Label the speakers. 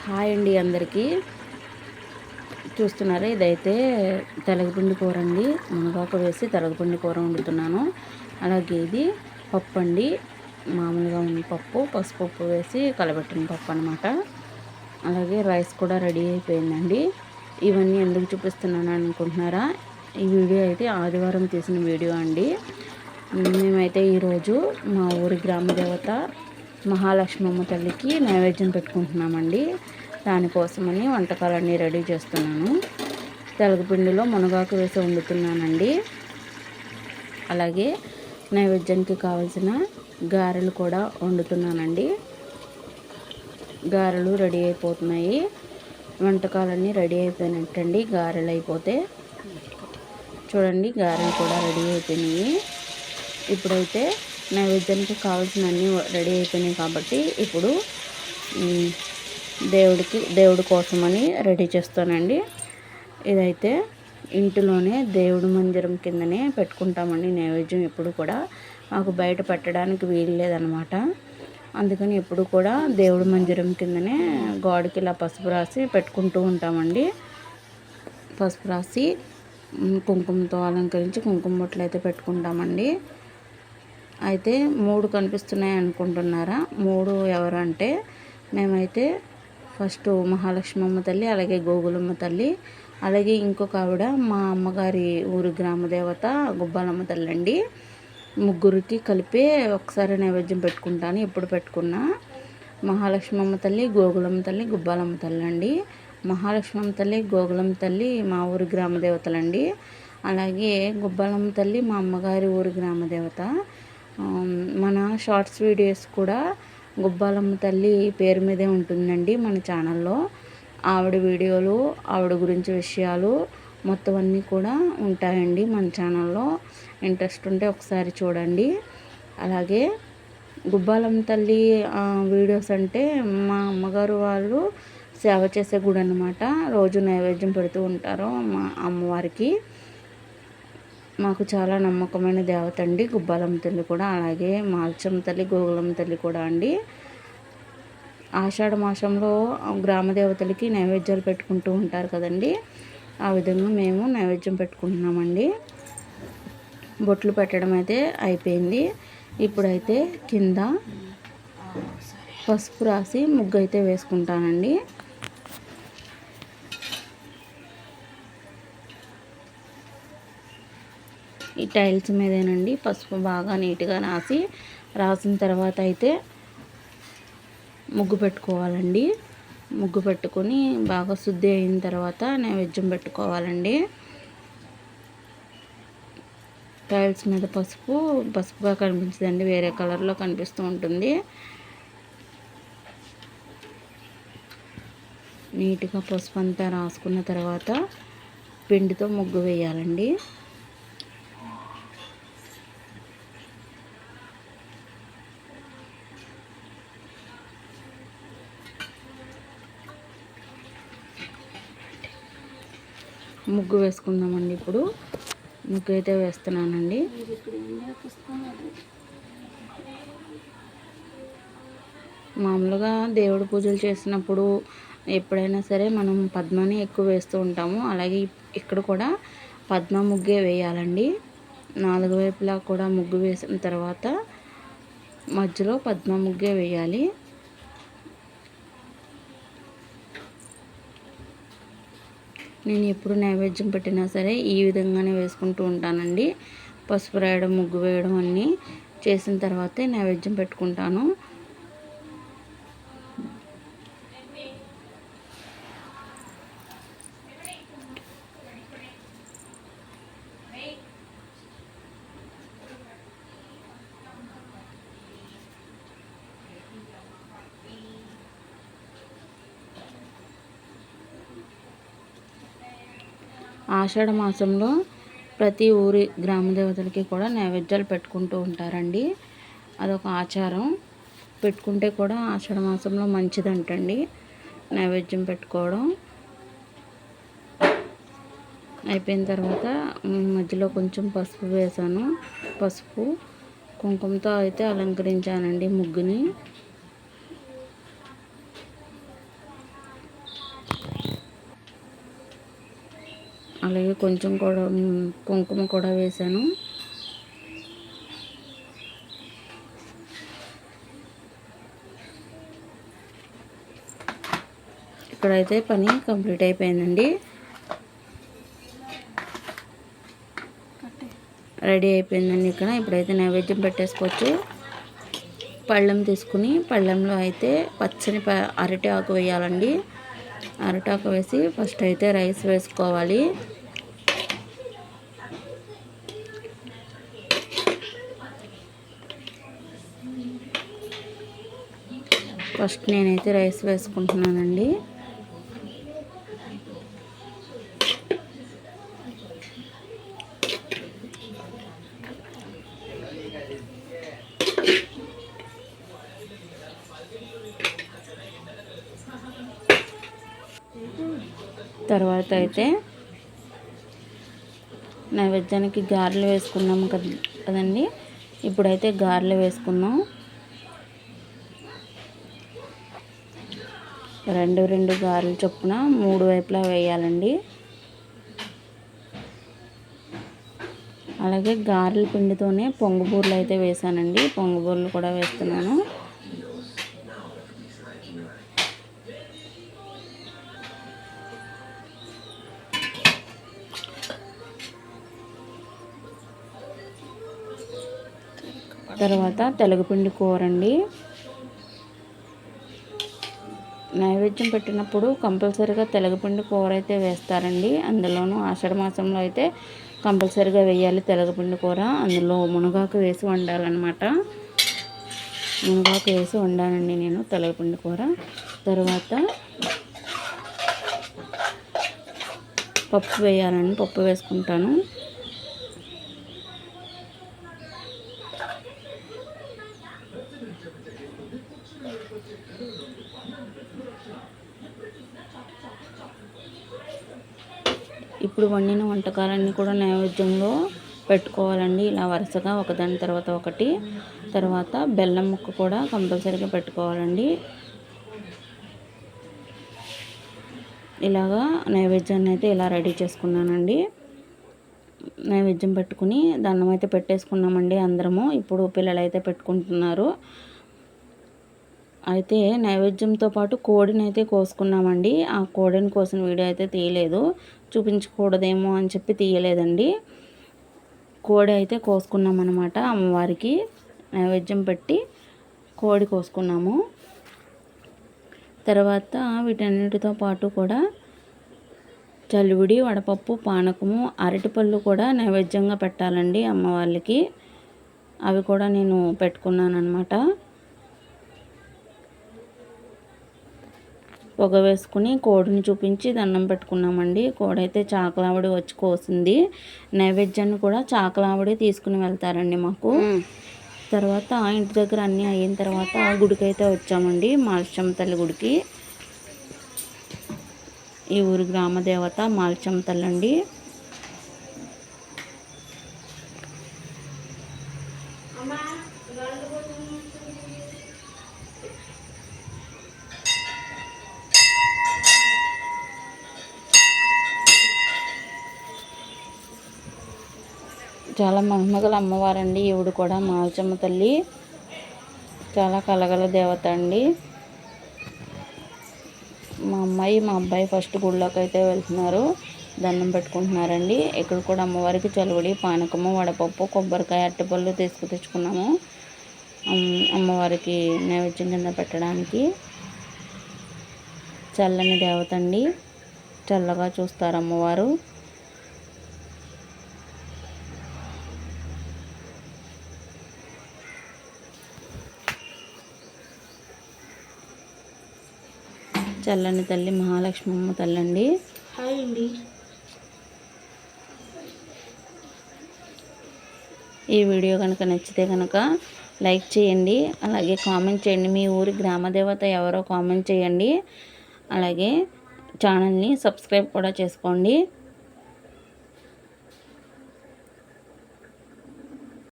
Speaker 1: Hi అండి అందరికీ. చూస్తున్నారా, ఇదైతే తెలగపిండి కూర అండి. మునగాకు వేసి తెలగపిండి కూర వండుతున్నాను. అలాగే ఇది పప్పు అండి, మామూలుగా ఉన్న పప్పు, పసుపప్పు వేసి కలబెట్టిన పప్పు అనమాట. అలాగే రైస్ కూడా రెడీ అయిపోయిందండి. ఇవన్నీ ఎందుకు చూపిస్తున్నాను అనుకుంటున్నారా? ఈ వీడియో అయితే ఆదివారం తీసిన వీడియో అండి. మేమైతే ఈరోజు మా ఊరి గ్రామదేవత మహాలక్ష్మమ్మ తల్లికి నైవేద్యం పెట్టుకుంటున్నామండి. దానికోసమని వంటకాలన్నీ రెడీ చేస్తున్నాను. తెలగపిండిలో మునగాకు వేసి వండుతున్నానండి. అలాగే నైవేద్యానికి కావాల్సిన గారెలు కూడా వండుతున్నానండి. గారెలు రెడీ అయిపోతున్నాయి. వంటకాలన్నీ రెడీ అయిపోయినట్టండి. గారెలు అయిపోతే చూడండి, గారెలు కూడా రెడీ అయిపోయినాయి. ఇప్పుడైతే నైవేద్యానికి కావాల్సినవన్నీ రెడీ అయిపోయినాయి కాబట్టి ఇప్పుడు దేవుడి కోసమని రెడీ చేస్తానండి. ఇదైతే ఇంటిలోనే దేవుడి మందిరం కిందనే పెట్టుకుంటామండి నైవేద్యం. ఎప్పుడు కూడా మాకు బయట పెట్టడానికి వీలు లేదనమాట. అందుకని ఎప్పుడు కూడా దేవుడి మందిరం కిందనే గోడకి ఇలా పసుపు రాసి పెట్టుకుంటూ ఉంటామండి. పసుపు రాసి కుంకుమతో అలంకరించి కుంకుమ బొట్లు అయితే పెట్టుకుంటామండి. అయితే 3 కనిపిస్తున్నాయి అనుకుంటున్నారా? 3 ఎవరు అంటే, మేమైతే ఫస్ట్ మహాలక్ష్మమ్మ తల్లి, అలాగే గోగులమ్మ తల్లి, అలాగే ఇంకొక ఆవిడ మా అమ్మగారి ఊరి గ్రామదేవత గుబ్బాలమ్మ తల్లి అండి. ముగ్గురికి కలిపి ఒకసారి నైవేద్యం పెట్టుకుంటాను. ఎప్పుడు పెట్టుకున్నా మహాలక్ష్మమ్మ తల్లి, గోగులమ్మ తల్లి, గుబ్బాలమ్మ తల్లి అండి. మహాలక్ష్మమ్మ తల్లి, గోగులమ్మ తల్లి మా ఊరి గ్రామదేవతలండి. అలాగే గుబ్బాలమ్మ తల్లి మా అమ్మగారి ఊరి గ్రామదేవత. మన షార్ట్స్ వీడియోస్ కూడా గుబ్బాలమ్మ తల్లి పేరు మీదే ఉంటుందండి మన ఛానల్లో. ఆవిడ వీడియోలు, ఆవిడ గురించి విషయాలు మొత్తం అన్నీ కూడా ఉంటాయండి మన ఛానల్లో. ఇంట్రెస్ట్ ఉంటే ఒకసారి చూడండి. అలాగే గుబ్బాలమ్మ తల్లి వీడియోస్ అంటే మా అమ్మగారు వాళ్ళు సేవ చేసే గుడి అనమాట. రోజు నైవేద్యం పెడుతూ ఉంటారు మా అమ్మవారికి. మాకు చాలా నమ్మకమైన దేవత అండి గుబ్బాలమ్మ తల్లి కూడా. అలాగే మాల్చమ్మ తల్లి, గోగులమ్మ తల్లి కూడా అండి. ఆషాఢ మాసంలో గ్రామ దేవతలకి నైవేద్యాలు పెట్టుకుంటూ ఉంటారు కదండి. ఆ విధంగా మేము నైవేద్యం పెట్టుకుంటున్నామండి. బొట్లు పెట్టడం అయితే అయిపోయింది. ఇప్పుడైతే కింద పసుపు రాసి ముగ్గు అయితే వేసుకుంటానండి. ఈ టైల్స్ మీదేనండి పసుపు బాగా నీట్గా రాసిన తర్వాత అయితే ముగ్గు పెట్టుకోవాలండి. ముగ్గు పెట్టుకొని బాగా శుద్ధి అయిన తర్వాత నైవేద్యం పెట్టుకోవాలండి. టైల్స్ మీద పసుపుగా కనిపించదండి, వేరే కలర్లో కనిపిస్తూ ఉంటుంది. నీట్గా పసుపు అంతా రాసుకున్న తర్వాత పిండితో ముగ్గు వేయాలండి. ముగ్గు వేసుకుందామండి. ఇప్పుడు ముగ్గు అయితే వేస్తున్నానండి. మామూలుగా దేవుడి పూజలు చేసినప్పుడు ఎప్పుడైనా సరే మనం పద్మాని ఎక్కువ వేస్తూ ఉంటాము. అలాగే ఇక్కడ కూడా పద్మ ముగ్గే వేయాలండి. 4 వైపులా కూడా ముగ్గు వేసిన తర్వాత మధ్యలో పద్మ ముగ్గే వేయాలి. నేను ఎప్పుడు నైవేద్యం పెట్టినా సరే ఈ విధంగానే వేసుకుంటూ ఉంటానండి. పసుపు రాయడం, ముగ్గు వేయడం అన్నీ చేసిన తర్వాతే నైవేద్యం పెట్టుకుంటాను. ఆషాఢ మాసంలో ప్రతి ఊరి గ్రామ దేవతలకి కూడా నైవేద్యాలు పెట్టుకుంటూ ఉంటారండి. అదొక ఆచారం. పెట్టుకుంటే కూడా ఆషాఢ మాసంలో మంచిదంటండి నైవేద్యం పెట్టుకోవడం. అయిపోయిన తర్వాత మధ్యలో కొంచెం పసుపు వేసాను. పసుపు కుంకుమతో అయితే అలంకరించానండి ముగ్గుని. అలాగే కొంచెం కూడా కుంకుమ కూడా వేశాను. ఇక్కడైతే పని కంప్లీట్ అయిపోయిందండి. రెడీ అయిపోయిందండి. ఇప్పుడైతే నైవేద్యం పెట్టేసుకోవచ్చు. పళ్ళెం తీసుకుని పళ్ళెంలో అయితే పచ్చని అరటి ఆకు వేయాలండి. అరటి ఆకు వేసి ఫస్ట్ అయితే రైస్ వేసుకోవాలి. ఫస్ట్ నేనైతే రైస్ వేసుకుంటున్నానండి. తర్వాత అయితే నైవేద్యానికి గారెలు వేసుకున్నాము కదండి. ఇప్పుడైతే గారెలు వేసుకుందాం. రెండు గారెలు చొప్పున 3 వైపులా వేయాలండి. అలాగే గారెల పిండితోనే పొంగుబూరలు అయితే వేసానండి. పొంగుబూరలు కూడా వేస్తున్నాను. తర్వాత తెలగపిండి కూర అండి. నైవేద్యం పెట్టినప్పుడు కంపల్సరీగా తెలగపిండి కూర అయితే వేస్తారండి. అందులోనూ ఆషాఢ మాసంలో అయితే కంపల్సరీగా వేయాలి తెలగపిండి కూర. అందులో మునగాకు వేసి వండాలన్నమాట. మునగాకు వేసి వండానండి నేను తెలగపిండి కూర. తర్వాత పప్పు వేయాలండి. పప్పు వేసుకుంటాను. ఇప్పుడు వండిన వంటకాలన్నీ కూడా నైవేద్యంలో పెట్టుకోవాలండి. ఇలా వరుసగా ఒకదాని తర్వాత ఒకటి. తర్వాత బెల్లం ముక్క కూడా కంపల్సరీగా పెట్టుకోవాలండి. ఇలాగా నైవేద్యాన్ని అయితే ఇలా రెడీ చేసుకున్నానండి. నైవేద్యం పెట్టుకుని దండం అయితే పెట్టేసుకున్నామండి అందరము. ఇప్పుడు పిల్లలు అయితే పెట్టుకుంటున్నారు. అయితే నైవేద్యంతో పాటు కోడిని అయితే కోసుకున్నామండి. ఆ కోడిని కోసిన వీడియో అయితే తీయలేదు, చూపించకూడదేమో అని చెప్పి తీయలేదండి. కోడి అయితే కోసుకున్నాం అన్నమాట. అమ్మవారికి నైవేద్యం పెట్టి కోడి కోసుకున్నాము. తర్వాత వీటన్నిటితో పాటు కూడా చలివిడి, వడపప్పు, పానకము, అరటిపళ్ళు కూడా నైవేద్యంగా పెట్టాలండి అమ్మవారికి. అవి కూడా నేను పెట్టుకున్నాను అన్నమాట. పొగ వేసుకుని కోడిని చూపించి దండం పెట్టుకున్నామండి. కోడి అయితే చాకలావిడి వచ్చి కోసింది. నైవేద్యాన్ని కూడా చాకలావిడి తీసుకుని వెళ్తారండి మాకు. తర్వాత ఇంటి దగ్గర అన్నీ అయిన తర్వాత గుడికి అయితే వచ్చామండి. మాల్చమ్మ తల్లి గుడికి. ఈ ఊరి గ్రామ దేవత మాల్చమ్మ తల్లి అండి. చాలా మహిమగల అమ్మవారండి ఈవిడ కూడా. మాల్చమ్మ తల్లి చాలా కలగల దేవత అండి. మా అమ్మాయి మా అబ్బాయి ఫస్ట్ గుళ్ళోకి అయితే వెళ్తున్నారు, దండం పెట్టుకుంటున్నారండి. ఇక్కడ కూడా అమ్మవారికి చలివిడి, పానకము, వడపప్పు, కొబ్బరికాయ, అరటిపళ్ళు తెచ్చుకున్నాము అమ్మవారికి నైవేద్యం కింద పెట్టడానికి. చల్లని దేవత అండి, చల్లగా చూస్తారు అమ్మవారు. చల్లని తల్లి మహాలక్ష్మమ్మ తల్లి అండి.
Speaker 2: హాయ్ అండి.
Speaker 1: ఈ వీడియో కనుక నచ్చితే కనుక లైక్ చేయండి, అలాగే కామెంట్ చేయండి. మీ ఊరి గ్రామదేవత ఎవరో కామెంట్ చేయండి. అలాగే ఛానల్ని సబ్స్క్రైబ్ కూడా చేసుకోండి.